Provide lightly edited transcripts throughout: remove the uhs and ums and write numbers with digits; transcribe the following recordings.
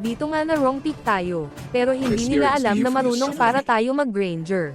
Dito nga na wrong pick tayo, pero hindi nila alam na marunong para tayo mag-Granger.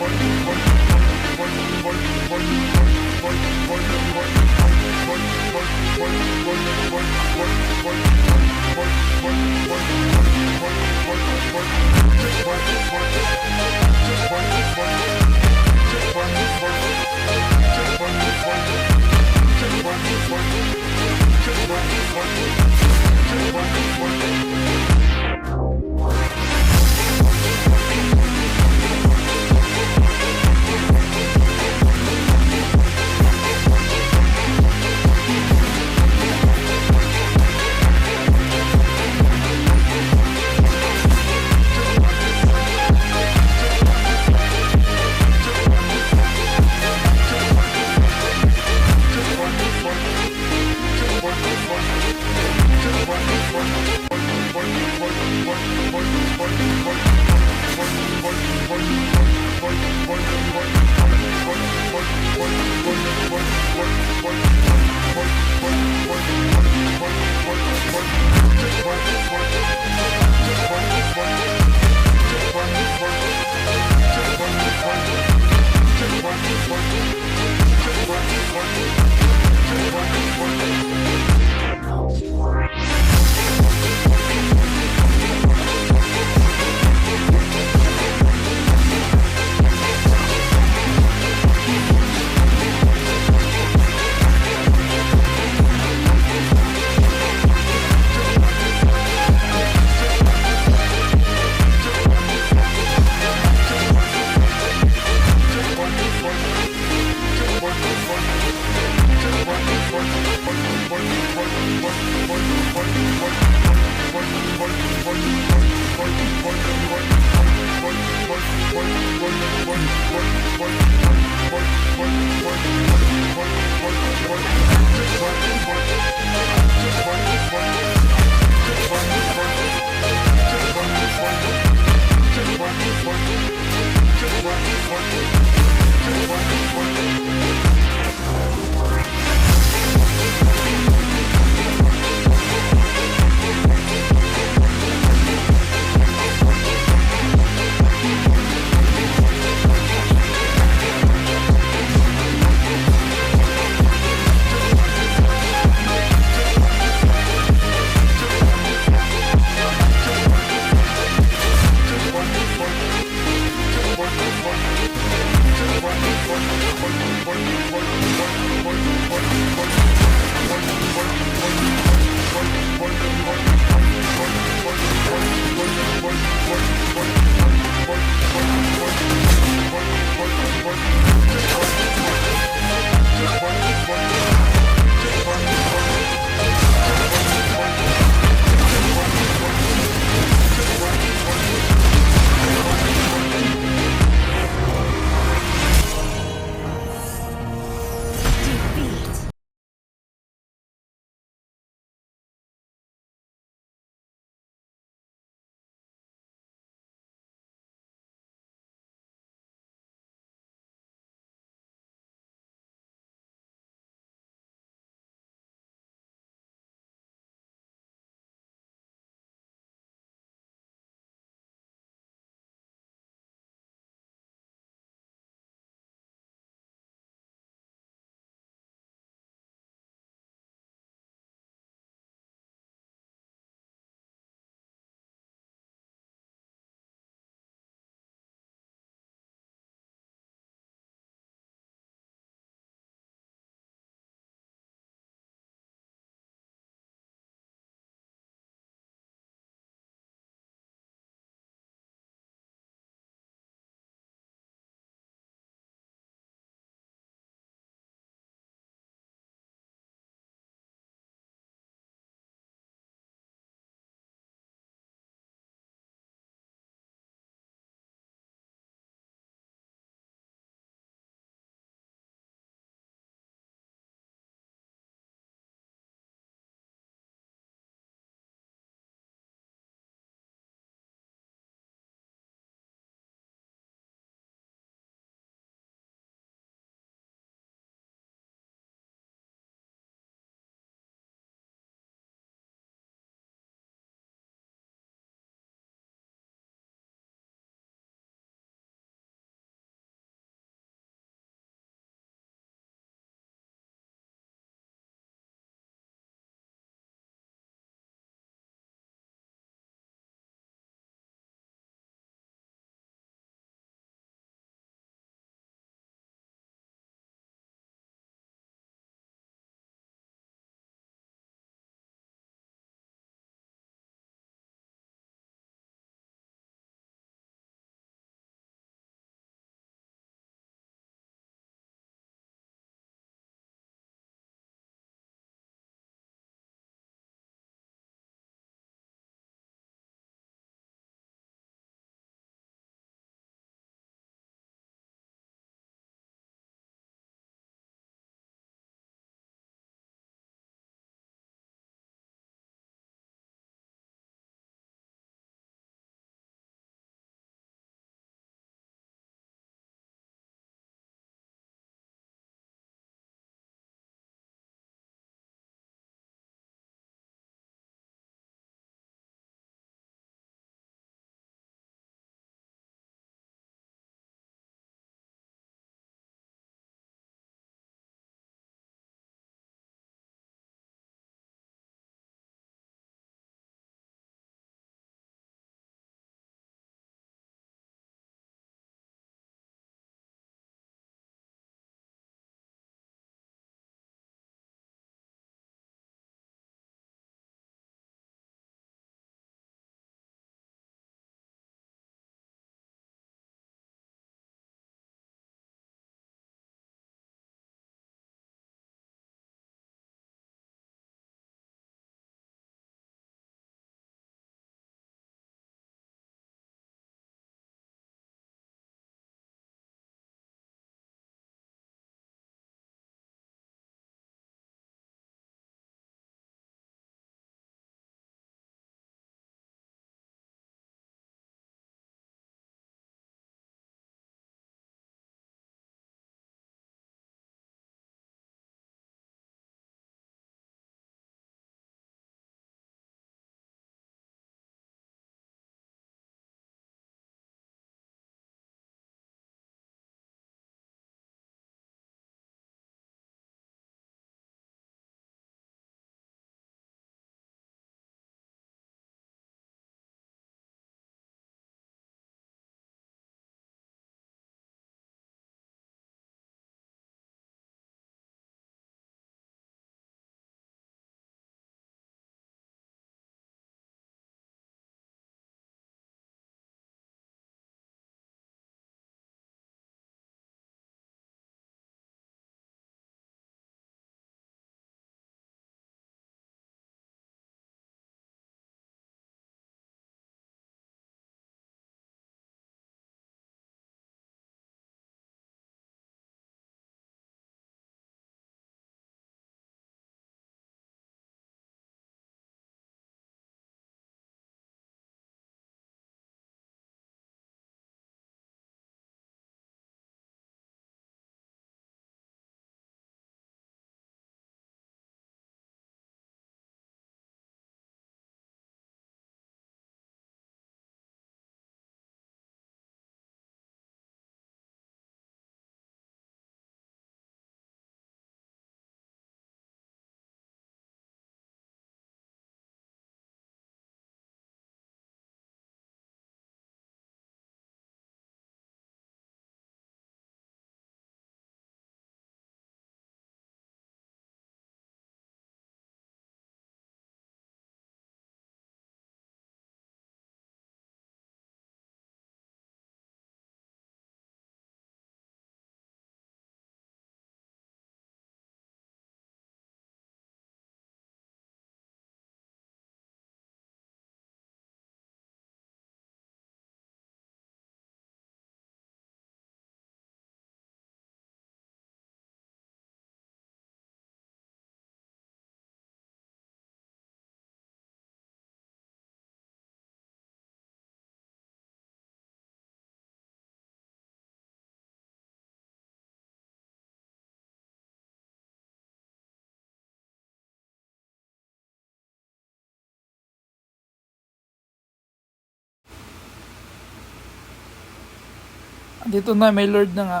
Dito na, may Lord na nga.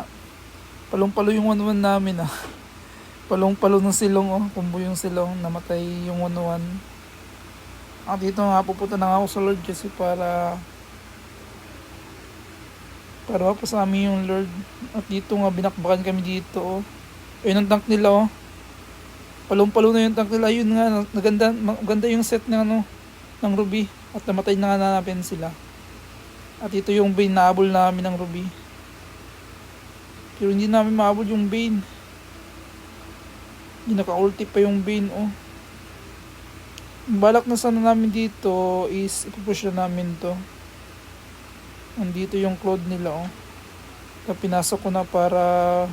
Palong-palo yung 1-1 namin ah. Palong-palo ng silong oh. Kumbo yung silong. Namatay yung 1-1. Dito nga, pupunta na nga ako sa Lord kasi para mapasami yung Lord. At dito nga, binakbakan kami dito oh. Ayun ang tank nila oh. Palong-palo na yung tank nila. Ayun nga, maganda yung set ng Ruby. At namatay na nga namin sila. At ito yung Bane na abol namin ng Ruby. Pero hindi namin maabol yung Bane. Hindi naka-ulti pa yung Bane oh. Balak na sana namin dito is ipupush na namin to. Andito yung Claude nila oh. Kaya pinasok ko na para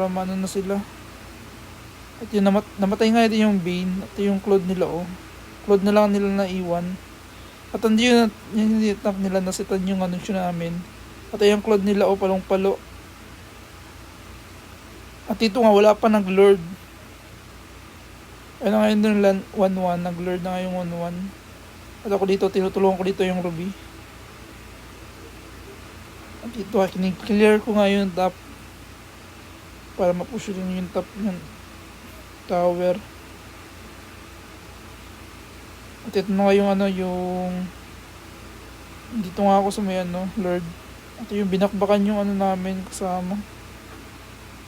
maano na sila. At yun, namatay nga din yung Bane. At yung Claude nila oh. Claude na lang nila na iwan. At hindi yun tank nila nasitan yung ano siya namin. At yung Claude nila oh, palong-palo. At dito nga wala pa nag-lord. Ayun na ngayon yung 1-1. Nag-lord na nga yung 1-1. At ako dito, tinutulungan ko dito yung Ruby. At dito, kiniklear ko nga yung top. Para mapush rin yung top ng tower. At ito na nga yung yung... Dito nga ako sa may Lord. At yung binakbakan yung namin kasama.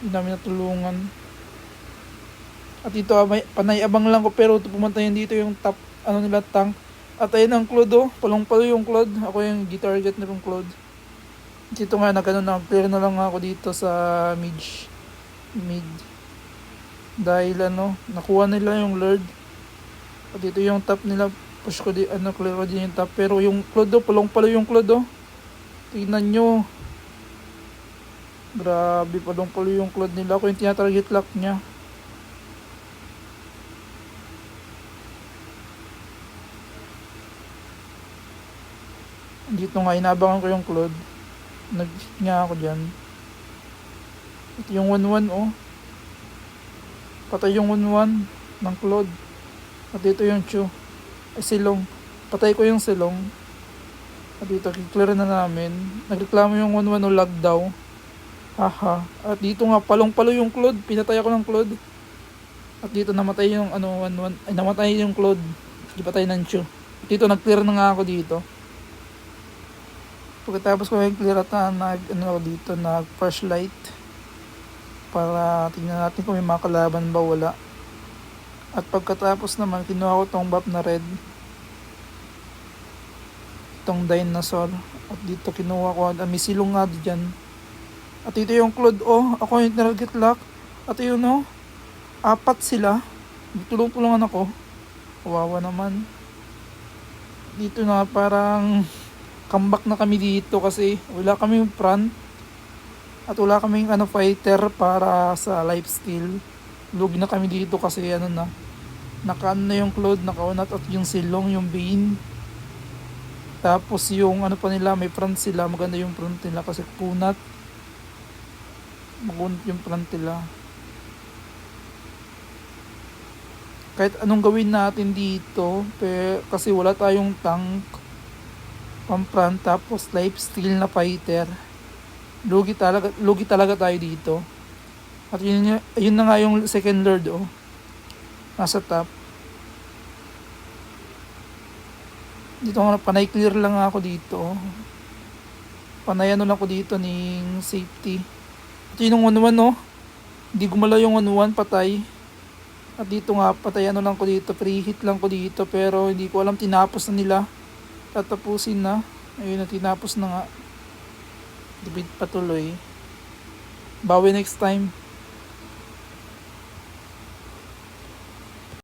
Hindi namin natulungan. At dito panay-abang lang ko pero pumuntayan dito yung top nila tank. At ayun ang Claude oh, palong-palo yung Claude. Ako yung target na yung Claude. Dito nga nag-clear na lang ako dito sa mid. Dahil nakuha nila yung Lord. At dito yung top nila, push ko clear ko din yung top. Pero yung Claude oh, palong-palo yung Claude oh. Tingnan nyo. Grabe, palong-palo yung Claude nila. Ako yung tinatarget lock niya. Dito nga, inabangan ko yung Claude. Nag-hit nga ako dyan. Ito yung 1-1 oh. Patay yung 1-1 ng Claude. At dito yung Chu. Ay, silong. Patay ko yung silong. At dito, kiklear na namin. Nagreklamo yung 1-1 o lag daw. Haha. At dito nga, palong-palo yung Claude. Pinatay ako ng Claude. At dito, namatay yung 1-1. Ay, namatay yung Claude. Di patay ng Chu. Dito, nag-clear na nga ako dito. Pagkatapos ko clear at dito, nag-flashlight para tingnan natin kung may mga kalaban ba wala. At pagkatapos naman, kinuha ko tong buff na red. Itong dinosaur. At dito kinuha ko, may silong nga dyan. At ito yung Claude oh, ako yung target lock. At yun oh, 4 sila. Tulong-tulungan ako. Kawawa naman. Dito na parang comeback na kami dito kasi wala kaming front at wala kaming fighter para sa lifesteal. Lugi na kami dito kasi naka-ano na yung Claude, nakaunat at yung silong, yung Bane. Tapos yung pa nila, may front sila, maganda yung front nila kasi kunat. Magunat yung front nila. Kahit anong gawin natin dito, kasi wala tayong tank front, tapos lifesteal na fighter, lugi talaga tayo dito. At yun na nga yung second lord oh, nasa top. Dito nga panay clear lang ako dito oh. Panay lang ako dito ng safety. At yun yung 1-1 oh, hindi gumalaw yung 1-1, patay. At dito nga patay lang ko dito, free hit lang ko dito, pero hindi ko alam, tinapos na nila. Tatapusin na. Ayun na, tinapos na nga. Debate patuloy. Bawi next time.